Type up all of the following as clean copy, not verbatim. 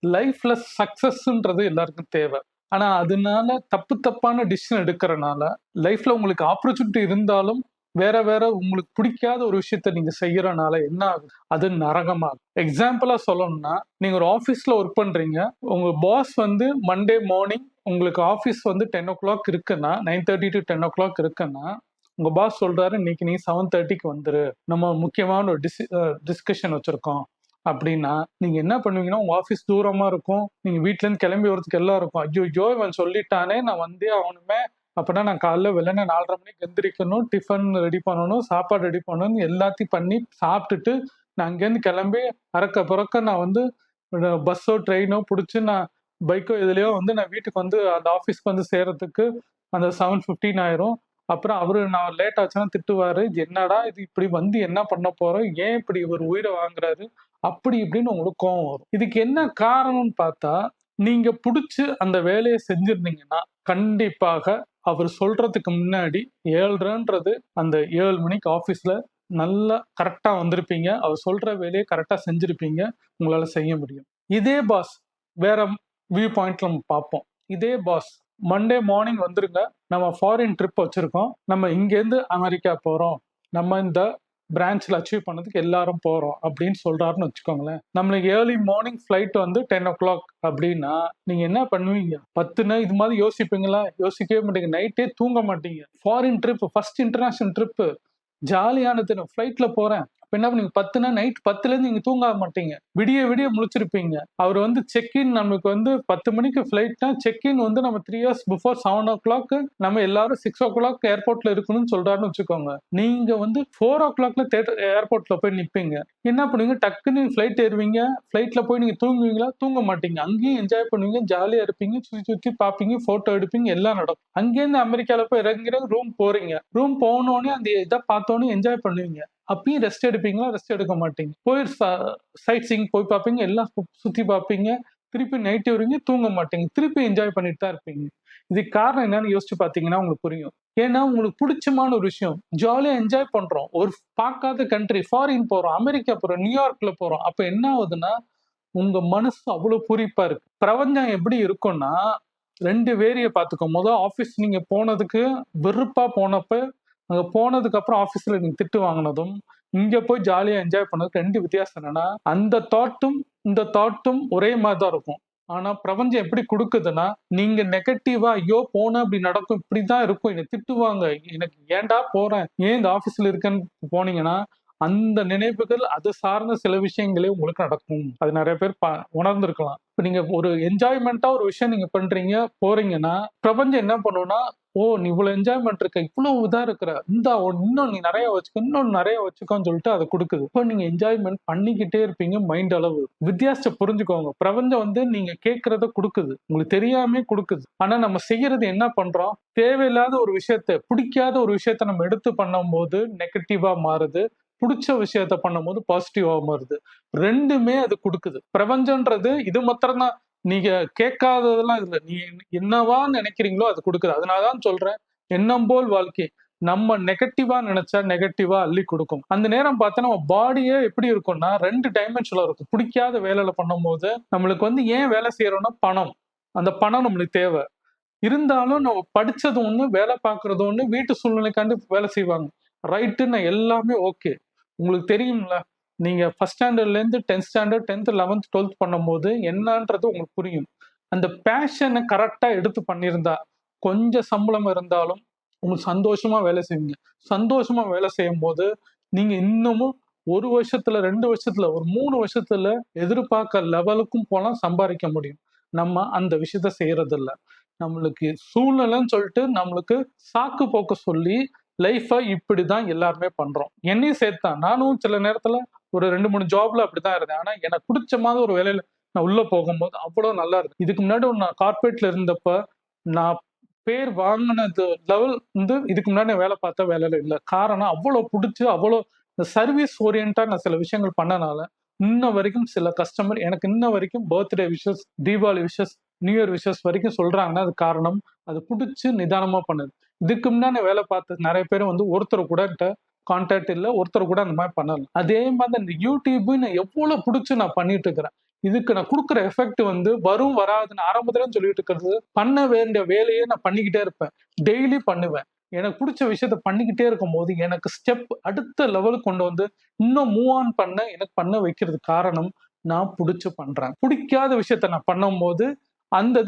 லைஃப்ல சக்சஸ்ன்றது எல்லாருக்கும் தேவை. ஆனா அதனால தப்பான டிசிஷன் எடுக்கிறனால லைஃப்ல உங்களுக்கு ஆப்பர்ச்சுனிட்டி இருந்தாலும் வேற வேற உங்களுக்கு பிடிக்காத ஒரு விஷயத்த நீங்க செய்யறனால என்ன ஆகுது? அது நரகமாகும். எக்ஸாம்பிளா சொல்லணும்னா, நீங்க ஒரு ஆபீஸ்ல ஒர்க் பண்றீங்க. உங்க பாஸ் வந்து மண்டே மார்னிங் உங்களுக்கு ஆபீஸ் வந்து 10:00 இருக்குன்னா 9:30 to 10:00 இருக்குன்னா, உங்க பாஸ் சொல்றாரு இன்னைக்கு நீ 7:30க்கு வந்துரு. நம்ம முக்கியமான ஒரு டிஸ்கஷன் வச்சிருக்கோம். அப்படின்னா, நீங்க என்ன பண்ணுவீங்கன்னா, உங்க ஆஃபீஸ் தூரமா இருக்கும். நீங்க வீட்ல இருந்து கிளம்பி வரதுக்கு எல்லாம் இருக்கும். ஐய்யய்யோ! இவன் சொல்லிட்டானே, நான் வந்தே ஆகணுமே! அப்பன்னா நான் காலைல வெள்ளன 4:30 மணிக்கு எந்திரிக்கணும், டிஃபன் ரெடி பண்ணணும், சாப்பாடு ரெடி பண்ணணும், எல்லாத்தையும் பண்ணி சாப்பிட்டுட்டு, நான் அங்கேருந்து கிளம்பி அறக்க பறக்க நான் வந்து பஸ்ஸோ, ட்ரெயினோ புடிச்சு நான் பைக்கோ எதுலயோ வந்து நான் வீட்டுக்கு வந்து அந்த ஆஃபீஸ்க்கு வந்து சேர்றதுக்கு அந்த 7:15 ஆயிரும். அப்புறம் அவரு நான் லேட் ஆச்சுன்னா திட்டுவாரு. "என்னடா இது இப்படி வந்து என்ன பண்ண போறோம்? ஏன் இப்படி இவரு உயிர வாங்குறாரு?" அப்படி இப்படின்னு உங்களுக்கு கோவம் வரும். இதுக்கு என்ன காரணம்னு பார்த்தா, நீங்க புடிச்சு அந்த வேலைய செஞ்சிருந்தீங்கன்னா, கண்டிப்பாக அவரு சொல்றதுக்கு முன்னாடி 7:30ன்றது அந்த 7 மணிக்கு ஆஃபீஸ்ல நல்லா கரெக்ட்டா வந்திருப்பீங்க. அவர் சொல்ற வேலைய கரெக்ட்டா செஞ்சிருப்பீங்க. உங்களால செய்ய முடியும். இதே பாஸ் வேற வியூ பாயிண்ட்ல நம்ம பார்ப்போம். இதே பாஸ் மண்டே மார்னிங் வந்துருங்க. நம்ம ஃபாரின் ட்ரிப் வச்சிருக்கோம். நம்ம இங்கேருந்து அமெரிக்கா போறோம். நம்ம இந்த பிரான்ச்ல அச்சீவ் பண்ணதுக்கு எல்லாரும் போறோம் அப்படின்னு சொல்றாருன்னு வச்சுக்கோங்களேன். நம்மளுக்கு ஏர்லி மார்னிங் ஃபிளைட் வந்து 10:00 அப்படின்னா, நீங்க என்ன பண்ணுவீங்க? 10 இது மாதிரி யோசிப்பீங்களா? யோசிக்கவே மாட்டீங்க. நைட்டே தூங்க மாட்டீங்க. Foreign trip, first international trip ஜாலியானது. நான் ஃபிளைட்ல போறேன். அப்ப என்ன பண்ணுவீங்க? 10னா நைட் 10லேருந்து நீங்க தூங்க மாட்டீங்க. விடிய விடிய முழிச்சிருப்பீங்க. அவரு வந்து செக் இன் நமக்கு வந்து 10 மணிக்கு ஃபிளைட்னா, செக் இன் வந்து நம்ம 3 ஹார்ஸ் பிஃபோர் 7:00 நம்ம எல்லாரும் 6:00 ஏர்போர்ட்ல இருக்கணும்னு சொல்றாருன்னு வச்சுக்கோங்க. நீங்க வந்து 4:00 ஏர்போர்ட்ல போய் நிப்பீங்க. என்ன பண்ணுவீங்க? டக்குன்னு ஃபிளைட் ஏறுவீங்க. ஃபிளைட்ல போய் நீங்க தூங்குவீங்களா? தூங்க மாட்டீங்க. அங்கேயும் என்ஜாய் பண்ணுவீங்க. ஜாலியா இருப்பீங்க. சுத்தி சுத்தி பார்ப்பீங்க. ஃபோட்டோ எடுப்பீங்க. எல்லாம் நடக்கும். அங்கேருந்து அமெரிக்கால போய் இறங்குற ரூம் போறீங்க. ரூம் போனோனே அந்த இத பார்த்தோனே என்ஜாய் பண்ணுவீங்க. அப்பயும் ரெஸ்ட் எடுப்பீங்களா? ரெஸ்ட் எடுக்க மாட்டீங்க. போய் சைட் சீயிங் போய் பார்ப்பீங்க. எல்லாம் சுத்தி பார்ப்பீங்க. திருப்பி நைட் வருவீங்க. தூங்க மாட்டீங்க. திருப்பி என்ஜாய் பண்ணிட்டு தான் இருப்பீங்க. இதுக்கு காரணம் என்னன்னு யோசிச்சு பார்த்தீங்கன்னா உங்களுக்கு புரியும். ஏன்னா உங்களுக்கு பிடிச்சமான ஒரு விஷயம். ஜாலியா என்ஜாய் பண்றோம். ஒரு பார்க்காத கண்ட்ரி ஃபாரின் போறோம். அமெரிக்கா போறோம். நியூயார்க்ல போறோம். அப்ப என்ன ஆகுதுன்னா, உங்க மனசு அவ்வளவு பூரிப்பா இருக்கு. பிரபஞ்சம் எப்படி இருக்கும்னா, 2 வேரிய பார்த்துக்கோ. ஆஃபீஸ் நீங்க போனதுக்கு வெறுப்பா போனப்ப, அங்க போனதுக்கு அப்புறம் ஆஃபீஸ்ல நீங்க திட்டு வாங்குனதும், இங்க போய் ஜாலியா என்ஜாய் பண்ணதுக்கு 2 வித்தியாசம் என்னன்னா, அந்த தாட்டும், இந்த தாட்டும் ஒரே மாரி தான் இருக்கும். ஆனா பிரபஞ்சம் எப்படி குடுக்குதுன்னா, நீங்க நெகட்டிவா ஐயோ! போனா இப்படி நடக்கும், இப்படிதான் இருக்கும், என்ன திட்டுவாங்க, எனக்கு ஏன்டா போறேன், ஏன் இந்த ஆஃபீஸ்ல இருக்கேன்னு போனீங்கன்னா, அந்த நினைவுகள் அது சார்ந்த சில விஷயங்களே உங்களுக்கு நடக்கும். அது நெறைய பேர் உணர்ந்திருக்கலாம். இப்ப நீங்க ஒரு என்ஜாய்மென்ட்டா ஒரு விஷயம் நீங்க பண்றீங்க, போறீங்கன்னா, பிரபஞ்சம் என்ன பண்ணும்னா, "ஓ! நீ இவ்வளவு என்ஜாய்மென்ட் இருக்க, இவ்வளவு இதா இருக்கிற, இந்தா இன்னும் நீ நெறைய வச்சுக்கோ, இன்னும் நெறைய வச்சுக்கோன்னு" சொல்லிட்டு அத குடுக்குது. இப்ப நீங்க என்ஜாய்மென்ட் பண்ணிக்கிட்டே இருப்பீங்க மைண்ட் அளவு. வித்தியாசத்த புரிஞ்சுக்கோங்க. பிரபஞ்சம் வந்து நீங்க கேட்கிறத குடுக்குது. உங்களுக்கு தெரியாமயே குடுக்குது. ஆனா நம்ம செய்யறது என்ன பண்றோம்? தேவையில்லாத ஒரு விஷயத்த, பிடிக்காத ஒரு விஷயத்த நம்ம எடுத்து பண்ணும்போது நெகட்டிவா மாறுது. புடிச்ச விஷயத்த பண்ணும்போது பாசிட்டிவா மாறுது. 2மே அது குடுக்குது. பிரபஞ்சம்ன்றது இது மாத்திரம் தான். நீங்க கேட்காததெல்லாம் இல்ல. நீ என்னவா நினைக்கிறீங்களோ அது குடுக்குது. அதனால தான் சொல்றேன், எண்ணம் போல் வாழ்க்கை. நம்ம நெகட்டிவா நினைச்சா நெகட்டிவா அள்ளி குடுக்கும். அந்த நேரம் பார்த்தா நம்ம பாடியே எப்படி இருக்கும்னா 2 டைமென்ஷன்ல இருக்கும். பிடிக்காத வேலையில பண்ணும்போது, நம்மளுக்கு வந்து ஏன் வேலை செய்றோம்னா பணம். அந்த பணம் நம்மளுக்கு தேவ. இருந்தாலும் நம்ம படிச்சது ஒண்ணு, வேலை பார்க்கிறது ஒண்ணு, வீட்டு சூழ்நிலைக்காண்டி வேலை செய்வாங்க. ரைட்டுன்னு எல்லாமே ஓகே. உங்களுக்கு தெரியும்ல. நீங்க 1 ஸ்டாண்டர்ட்லேருந்து 10th standard, 10th, 11th, 12th பண்ணும்போது என்னன்றது உங்களுக்கு புரியும். அந்த பேஷன கரெக்ட்டா எடுத்து பண்ணியிருந்தா, கொஞ்சம் சம்பளம் இருந்தாலும் உங்களுக்கு சந்தோஷமா வேலை செய்வீங்க. சந்தோஷமா வேலை செய்யும்போது, நீங்க இன்னமும் 1 வருஷத்துல, 2 வருஷத்துல, ஒரு 3 வருஷத்துல எதிர்பார்க்க லெவலுக்கும் போலாம், சம்பாரிக்க முடியும். நம்ம அந்த விஷயத்த செய்றதில்ல. நம்மளுக்கு சூழ்நிலைன்னு சொல்லிட்டு நம்மளுக்கு சாக்கு போக்கு சொல்லி லைஃப இப்படிதான் எல்லாருமே பண்றோம். என்னையும் சேர்த்து தான். நானும் சில நேரத்துல ஒரு 2, 3 ஜாப்ல அப்படிதான் இருந்தேன். ஆனா எனக்கு புடிச்ச மாதிரி ஒரு வேலையில நான் உள்ள போகும்போது அவ்வளவு நல்லா இருந்தது. இதுக்கு முன்னாடி நான் கார்ப்பரேட்ல இருந்தப்ப, நான் பேர் வாங்குனது லெவல் வந்து இதுக்கு முன்னாடி நான் வேலை பார்த்த வேலையில இல்ல. காரணம் அவ்வளவு புடிச்சு, அவ்வளவு இந்த சர்வீஸ் ஓரியன்ட்டா நான் சில விஷயங்கள் பண்ணனால, இன்ன வரைக்கும் சில கஸ்டமர் எனக்கு இன்ன வரைக்கும் birthday wishes, Deepavali wishes, new year wishes வரைக்கும் சொல்றாங்கன்னா, அது காரணம் அது புடிச்சு நிதானமா பண்ணது. இதுக்கு முன்னாடி வேலை பார்த்த நெறைய பேர் வந்து ஒருத்தர் கூட என்ட்ட கான்டாக்ட் இல்ல. ஒருத்தர் கூட அந்த மாரி பண்ணல. அதே மாரி தான் இந்த யூடியூப் நான் எவ்வளோ புடிச்சு நான் பண்ணிட்டு இருக்கிறேன். இதுக்கு நான் கொடுக்குற எஃபெக்ட் வந்து வரும் வராதுன்னு ஆரம்பத்துல சொல்லிட்டு இருக்கிறது, பண்ண வேண்டிய வேலையை நான் பண்ணிக்கிட்டே இருப்பேன். டெய்லி பண்ணுவேன். எனக்கு பிடிச்ச விஷயத்த பண்ணிக்கிட்டே இருக்கும்போது எனக்கு ஸ்டெப் அடுத்த லெவலுக்கு கொண்டு வந்து இன்னும் மூவ் ஆன் பண்ண எனக்கு பண்ண வைக்கிறதுக்கு காரணம் நான் பிடிச்சு பண்றேன். பிடிக்காத விஷயத்த நான் பண்ணும்போது அந்த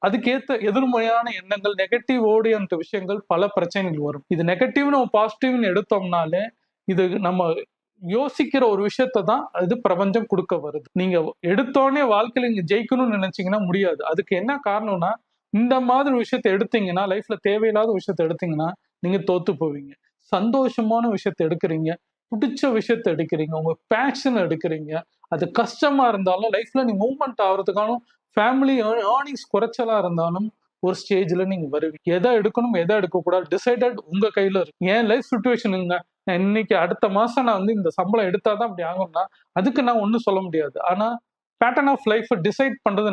அதுக்கேத்த எதிர்மறையான எண்ணங்கள், நெகட்டிவ் ஓரியன்ட் விஷயங்கள், பல பிரச்சனைகள் வரும். இது நெகட்டிவ் நம்ம பாசிட்டிவ்னு எடுத்தோம்னாலே இது நம்ம யோசிக்கிற ஒரு விஷயத்த தான் அது பிரபஞ்சம் கொடுக்க வருது. நீங்க எடுத்தோடனே வாழ்க்கையில நீங்க ஜெயிக்கணும்னு நினைச்சீங்கன்னா முடியாது. அதுக்கு என்ன காரணம்னா, இந்த மாதிரி விஷயத்த எடுத்தீங்கன்னா, லைஃப்ல தேவையில்லாத விஷயத்த எடுத்தீங்கன்னா நீங்க தோத்து போவீங்க. சந்தோஷமான விஷயத்த எடுக்கிறீங்க, பிடிச்ச விஷயத்த எடுக்கிறீங்க, உங்க பேஷன் எடுக்கிறீங்க. அது கஷ்டமா இருந்தாலும் லைஃப்ல நீங்க மூவ்மெண்ட் ஆகுறதுக்கான ஃபேமிலி ஏர்னிங்ஸ் குறைச்சலா இருந்தாலும் ஒரு ஸ்டேஜ்ல நீங்க வருவீங்க. எதை எடுக்கணும், எதை எடுக்கக்கூடாது டிசைடட் உங்க கையில இருக்கு. என் லைஃப் சிச்சுவேஷனுங்க, நான் இன்னைக்கு அடுத்த மாசம் நான் வந்து இந்த சம்பளம் எடுத்தாதான் அப்படி ஆகும்னா அதுக்கு நான் ஒண்ணும் சொல்ல முடியாது. ஆனா பேட்டர்ன் ஆஃப் லைஃப் டிசைட் பண்றது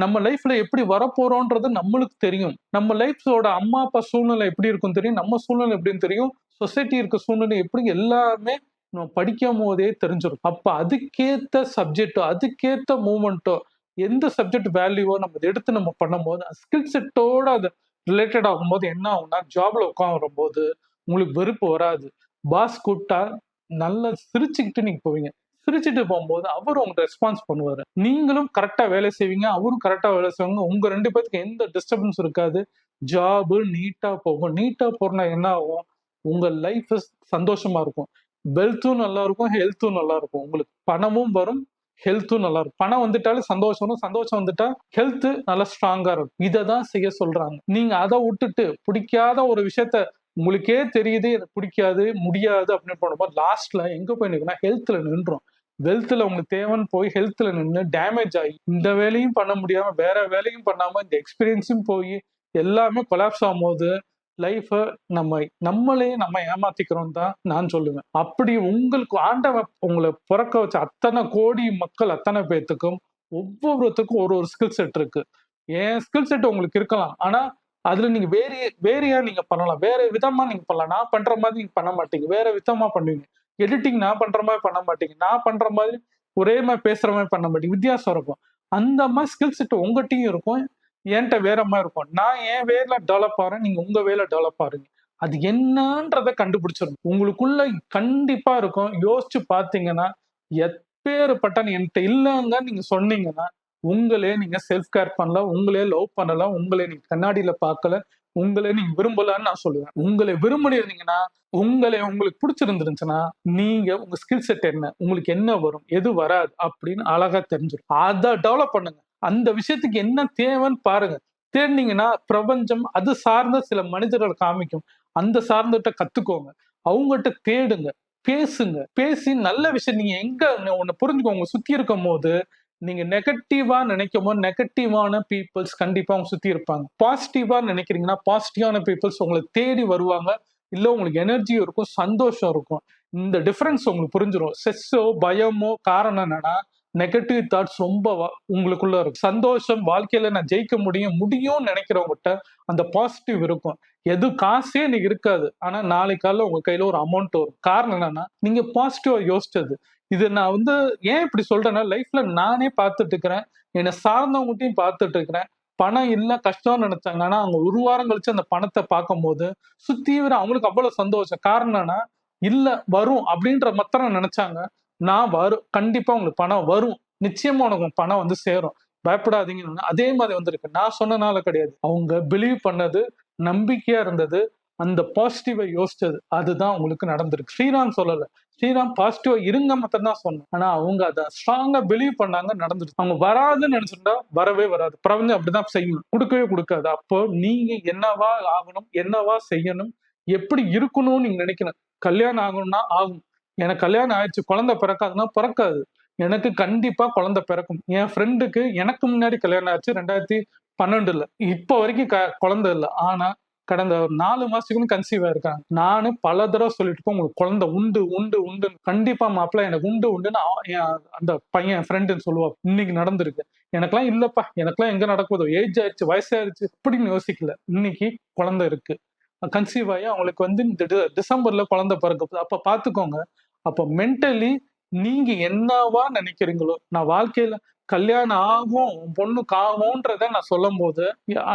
நம்ம லைஃப்ல எப்படி வரப்போறோன்றது நம்மளுக்கு தெரியும். நம்ம லைஃப்ஸோட அம்மா அப்பா சூழ்நிலை எப்படி இருக்கும் தெரியும், நம்ம சூழ்நிலை எப்படின்னு தெரியும், சொசைட்டி இருக்க சூழ்நிலை எப்படி எல்லாமே நம்ம படிக்கும் போதே தெரிஞ்சிடும். அப்ப அதுக்கேத்த சப்ஜெக்டோ அதுக்கேத்த மூமெண்ட்டோ எந்த சப்ஜெக்ட் வேல்யூவோ நம்ம எடுத்து நம்ம பண்ணும்போது ஸ்கில் செட்டோட அது ரிலேட்டட் ஆகும்போது என்ன ஆகும்னா, ஜாப்ல உட்காரும் போது உங்களுக்கு வெறுப்பு வராது. பாஸ் கூப்பிட்டா நல்லா சிரிச்சுக்கிட்டு நீங்க போவீங்க. சிரிச்சுட்டு போகும்போது அவரும் உங்களுக்கு ரெஸ்பான்ஸ் பண்ணுவாரு. நீங்களும் கரெக்டா வேலை செய்வீங்க, அவரும் கரெக்டா வேலை செய்வாங்க. உங்க 2 பேத்துக்கு எந்த டிஸ்டர்பன்ஸ் இருக்காது. ஜாப் நீட்டா போகும். நீட்டா போறனா என்ன ஆகும்? உங்க லைஃப் சந்தோஷமா இருக்கும். வெல்த்தும் நல்லா இருக்கும், ஹெல்த்தும் நல்லா இருக்கும். உங்களுக்கு பணமும் வரும், ஹெல்த்தும் நல்லா இருக்கும். பணம் வந்துட்டாலே சந்தோஷம் வரும், சந்தோஷம் வந்துட்டா ஹெல்த் நல்லா ஸ்ட்ராங்கா இருக்கும். இதை தான் செய்ய சொல்றாங்க. நீங்க அதை விட்டுட்டு பிடிக்காத ஒரு விஷயத்த உங்களுக்கே தெரியுது எனக்கு பிடிக்காது, முடியாது அப்படின்னு போனபோது லாஸ்ட்ல எங்க போய் நிற்கும்னா ஹெல்த்ல நின்றோம். வெல்த்ல உங்களுக்கு தேவைன்னு போய் ஹெல்த்ல நின்று டேமேஜ் ஆகி இந்த வேலையும் பண்ண முடியாம வேற வேலையும் பண்ணாம இந்த எக்ஸ்பீரியன்ஸும் போய் எல்லாமே கொலாப்ஸ் ஆகும்போது லைஃப நம்ம ஏமாத்திக்கிறோம் தான் நான் சொல்லுவேன். அப்படி உங்களுக்கு ஆண்டவன் உங்களை பிறக்க வச்ச அத்தனை கோடி மக்கள் அத்தனை பேத்துக்கும் ஒவ்வொருத்துக்கும் ஒரு ஒரு ஸ்கில் செட் இருக்கு. என் ஸ்கில் செட் உங்களுக்கு இருக்கலாம். ஆனா அதுல நீங்க வேறையா நீங்க பண்ணலாம். வேற விதமா நீங்க பண்ணலாம். நான் பண்ற மாதிரி நீங்க பண்ண மாட்டீங்க. வேற விதமா பண்ணுவீங்க. எடிட்டிங் நான் பண்ற மாதிரி பண்ண மாட்டீங்க. நான் பண்ற மாதிரி ஒரே மாதிரி பேசுற மாதிரி பண்ண மாட்டீங்க. வித்தியாசம் இருக்கும். அந்த மாதிரி ஸ்கில் செட் உங்ககிட்டயும் இருக்கும். என்கிட்ட வேற மாதிரி இருக்கும். நான் என் வேல டெவலப் ஆறேன். நீங்க உங்க வேல டெவலப் ஆறீங்க. அது என்னன்றத கண்டுபிடிச்சிடணும். உங்களுக்குள்ள கண்டிப்பா இருக்கும். யோசிச்சு பார்த்தீங்கன்னா, எப்பேறுபட்ட என்கிட்ட இல்லைங்க நீங்க சொன்னீங்கன்னா, உங்களே நீங்க செல்ஃப் கேர் பண்ணல, உங்களே லவ் பண்ணல, உங்களே நீங்க கண்ணாடியில பார்க்கல, உங்களே நீங்க விரும்பலன்னு நான் சொல்லுவேன். உங்களை விரும்பினீங்கன்னா, உங்களுக்கு பிடிச்சிருந்துருந்துச்சுன்னா, நீங்க உங்க ஸ்கில் செட் என்ன? உங்களுக்கு என்ன வரும்? எது வராது? அப்படின்னு அழகா தெரிஞ்சிரும். அத டெவலப் பண்ணுங்க. அந்த விஷயத்துக்கு என்ன தேவைன்னு பாருங்க. தேடினீங்கன்னா பிரபஞ்சம் அது சார்ந்த சில மனிதர்களை காமிக்கும். அந்த சார்ந்துட்ட கத்துக்கோங்க. அவங்ககிட்ட தேடுங்க. பேசுங்க. பேசி நல்ல விஷயம் நீங்க எங்க ஒண்ணு புரிஞ்சுக்கோங்க. சுத்தி இருக்கும்போது நீங்க நெகட்டிவா நினைக்கும்போது நெகட்டிவான பீப்புள்ஸ் கண்டிப்பா உங்க சுத்தி இருப்பாங்க. பாசிட்டிவா நினைக்கிறீங்கன்னா பாசிட்டிவான பீப்புள்ஸ் உங்களை தேடி வருவாங்க. இல்ல உங்களுக்கு எனர்ஜியும் இருக்கும், சந்தோஷம் இருக்கும். இந்த டிஃபரன்ஸ் உங்களுக்கு புரிஞ்சிடும். ஸ்ட்ரெஸ்ஸோ பயமோ காரணம் என்னன்னா நெகட்டிவ் தாட்ஸ் ரொம்ப உங்களுக்குள்ள இருக்கும். சந்தோஷம் வாழ்க்கையில நான் ஜெயிக்க முடியும்னு நினைக்கிறவங்ககிட்ட அந்த பாசிட்டிவ் இருக்கும். எது காசே இன்னைக்கு இருக்காது. ஆனா நாளைக்கு காலைல உங்க கையில ஒரு அமௌண்ட் வரும். காரணம் என்னன்னா நீங்க பாசிட்டிவா யோசிச்சது. இது நான் வந்து ஏன் இப்படி சொல்றேன்னா லைஃப்ல நானே பார்த்துட்டு இருக்கிறேன். என்னை சார்ந்தவங்ககிட்டையும் பார்த்துட்டு இருக்கிறேன். பணம் இல்ல கஷ்டம்னு நினைச்சாங்க. ஆனா அவங்க ஒரு வாரம் கழிச்சு அந்த பணத்தை பார்க்கும்போது சுத்தீவிர அவங்களுக்கு அவ்வளவு சந்தோஷம். காரணம் என்னன்னா இல்ல வரும் அப்படின்ற மாத்திரம் நினைச்சாங்க. கண்டிப்பா உங்களுக்கு பணம் வரும். நிச்சயமா உனக்கு பணம் வந்து சேரும். பயப்படாதீங்கன்னு அதே மாதிரி வந்திருக்கு. நான் சொன்னனால கிடையாது. அவங்க பிலீவ் பண்ணது, நம்பிக்கையா இருந்தது, அந்த பாசிட்டிவா யோசிச்சது. அதுதான் உங்களுக்கு நடந்திருக்கு. ஸ்ரீராம் சொல்லல. ஸ்ரீராம் பாசிட்டிவா இருங்க மட்டும் தான் சொன்னேன். ஆனா அவங்க அதை ஸ்ட்ராங்கா பிலீவ் பண்ணாங்க, நடந்துருச்சு. அவங்க வராதுன்னு நினைச்சிருந்தா வரவே வராது. பிரபஞ்சம் அப்படிதான் செய்யும். கொடுக்கவே கொடுக்காது. அப்போ நீங்க என்னவா ஆகணும், என்னவா செய்யணும், எப்படி இருக்கணும்னு நீங்க நினைக்கணும். கல்யாணம் ஆகணும்னா ஆகும். எனக்கு கல்யாணம் ஆயிடுச்சு, குழந்தை பிறக்காதுன்னா பிறக்காது. எனக்கு கண்டிப்பா குழந்தை பிறக்கும். என் ஃப்ரெண்டுக்கு எனக்கு முன்னாடி கல்யாணம் ஆச்சு 2012. இப்போ வரைக்கும் குழந்தை இல்லை. ஆனா கடந்த ஒரு 4 மாசத்துக்கு கன்சீவ் ஆயிருக்காங்க. நானு பல தடவை சொல்லிட்டு இருக்கேன், உங்களுக்கு குழந்தை உண்டு உண்டு உண்டு. கண்டிப்பா மாப்பிள்ள எனக்கு உண்டு உண்டுன்னு அந்த பையன் ஃப்ரெண்டுன்னு சொல்லுவா. இன்னைக்கு நடந்திருக்கு. எனக்கெல்லாம் இல்லப்பா, எனக்கெல்லாம் எங்க நடக்குதோ, ஏஜ் ஆயிடுச்சு, வயசாயிருச்சு அப்படின்னு யோசிக்கல. இன்னைக்கு குழந்தை இருக்கு. கன்சீவ் ஆகி அவங்களுக்கு வந்து இந்த டிசம்பர்ல குழந்தை பிறக்க போகுது. அப்ப பாத்துக்கோங்க. அப்ப மென்டலி நீங்க என்னவா நினைக்கிறீங்களோ, நான் வாழ்க்கையில கல்யாணம் ஆகும், உன் பொண்ணுக்கு ஆகும்ன்றத நான் சொல்லும்போது,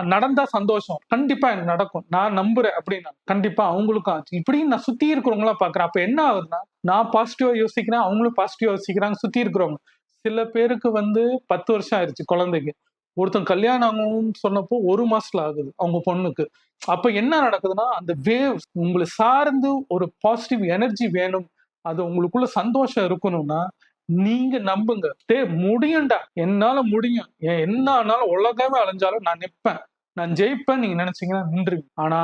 நடந்தா சந்தோஷம். கண்டிப்பா எனக்கு நடக்கும். நான் நம்புறேன் அப்படின்னா. கண்டிப்பா அவங்களுக்கும் ஆச்சு. இப்படின்னு நான் சுத்தி இருக்கிறவங்களா பார்க்குறேன். அப்ப என்ன ஆகுதுன்னா, நான் பாசிட்டிவா யோசிக்கிறேன், அவங்களும் பாசிட்டிவா யோசிக்கிறாங்க சுத்தி இருக்கிறவங்க. சில பேருக்கு வந்து 10 வருஷம் ஆயிருச்சு குழந்தைக்கு. ஒருத்தன் கல்யாணம் ஆகணும்னு சொன்னப்போ 1 மாசத்துல ஆகுது அவங்க பொண்ணுக்கு. அப்ப என்ன நடக்குதுன்னா, அந்த வேவ்ஸ் உங்கள சார்ந்து ஒரு பாசிட்டிவ் எனர்ஜி வேணும். அது உங்களுக்குள்ள சந்தோஷம் இருக்கணும்னா, நீங்க நம்புங்க. "டேய் முடியும்டா! என்னால முடியும். என்ன ஆனாலும் உலகமே அழிஞ்சாலும் நான் நிப்பேன். நான் ஜெயிப்பேன்னு" நீங்க நினைச்சீங்கன்னா நின்றுங்க. ஆனா,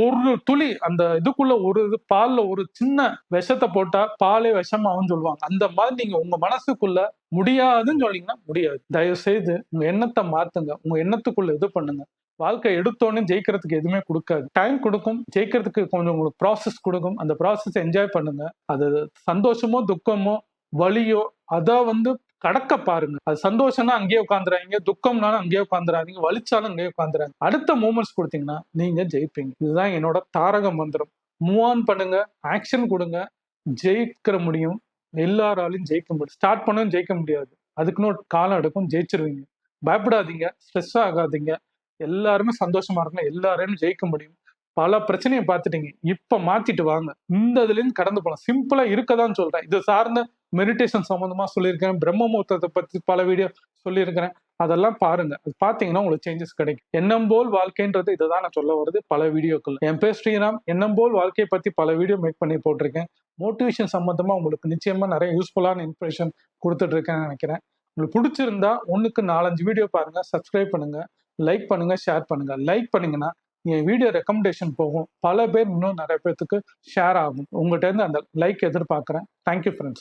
ஒரு துளி அந்த இதுக்குள்ள ஒரு இது பால்ல ஒரு சின்ன விஷத்த போட்டா பாலே விஷமாகும்னு சொல்லுவாங்க. அந்த மாதிரி நீங்க உங்க மனசுக்குள்ள முடியாதுன்னு சொன்னீங்கன்னா முடியாது. தயவு செய்து உங்க எண்ணத்த மாத்துங்க. உங்க எண்ணத்துக்குள்ள இது பண்ணுங்க. வாழ்க்கை எடுத்தோனே ஜெயிக்கிறதுக்கு எதுவுமே குடுக்காது. டைம் குடுக்கும். ஜெயிக்கிறதுக்கு கொஞ்சம் உங்களுக்கு ப்ராசஸ் குடுக்கும். அந்த ப்ராசஸ என்ஜாய் பண்ணுங்க. அது சந்தோஷமோ, துக்கமோ, வலியோ அத வந்து கடக்க பாருங்க. அது சந்தோஷம்னா அங்கேயே உட்கார்ந்துறாதீங்க. துக்கம்னாலும் அங்கேயே உட்கார்ந்துறாதீங்க. வலிச்சாலும் அங்கேயே உட்கார்ந்துறாதீங்க. அடுத்த மூமெண்ட்ஸ் குடுத்தீங்கன்னா, நீங்க ஜெயிப்பீங்க. இதுதான் என்னோட தாரக மந்திரம். மூவ் ஆன் பண்ணுங்க. ஆக்ஷன் குடுங்க. ஜெயிக்கிற முடியும். எல்லாராலயும் ஜெயிக்க முடியும். ஸ்டார்ட் பண்ணவும் ஜெயிக்க முடியாது. அதுக்குன்னு ஒரு காலம் எடுக்கும். ஜெயிச்சிருவீங்க. பயப்படாதீங்க. ஸ்ட்ரெஸ் ஆகாதீங்க. எல்லாருமே சந்தோஷமா இருங்க. எல்லாராலும் ஜெயிக்க முடியும். பல பிரச்சனைய பார்த்துட்டீங்க. இப்ப மாத்திட்டு வாங்க. இந்த இதுலேருந்து கடந்து போலாம். சிம்பிளா இருக்கதான் சொல்றேன். இது சார்ந்த மெடிடேஷன் சம்மந்தமா சொல்லியிருக்கேன். பிரம்ம முகூர்த்தத்த பத்தி பல வீடியோ சொல்லியிருக்கிறேன். அதெல்லாம் பாருங்க. அது பார்த்தீங்கன்னா உங்களுக்கு சேஞ்சஸ் கிடைக்கும். எண்ணம் போல் வாழ்க்கைன்றது இதுதான் நான் சொல்ல வருது பல வீடியோக்கள்ல. என் பேர் ஸ்ரீராம். எண்ணம் போல் வாழ்க்கைய பத்தி பல வீடியோ மேக் பண்ணி போட்டிருக்கேன். மோட்டிவேஷன் சம்மந்தமா உங்களுக்கு நிச்சயமா நெறைய யூஸ்ஃபுல்லான இன்ஃபர்மேஷன் குடுத்துட்டு இருக்கேன்னு நெனைக்கிறேன். உங்களுக்கு புடிச்சிருந்தா 1க்கு 4, 5 வீடியோ பாருங்க. சப்ஸ்கிரைப் பண்ணுங்க. லைக் பண்ணுங்க, ஷேர் பண்ணுங்க. லைக் பண்ணீங்கன்னா, என் வீடியோ ரெக்கமெண்டேஷன் போகும். பல பேர் இன்னும் நெறைய பேத்துக்கு ஷேர் ஆகும். உங்கட்ட இருந்து அந்த லைக் எதிர்பார்க்கிறேன். Thank you friends.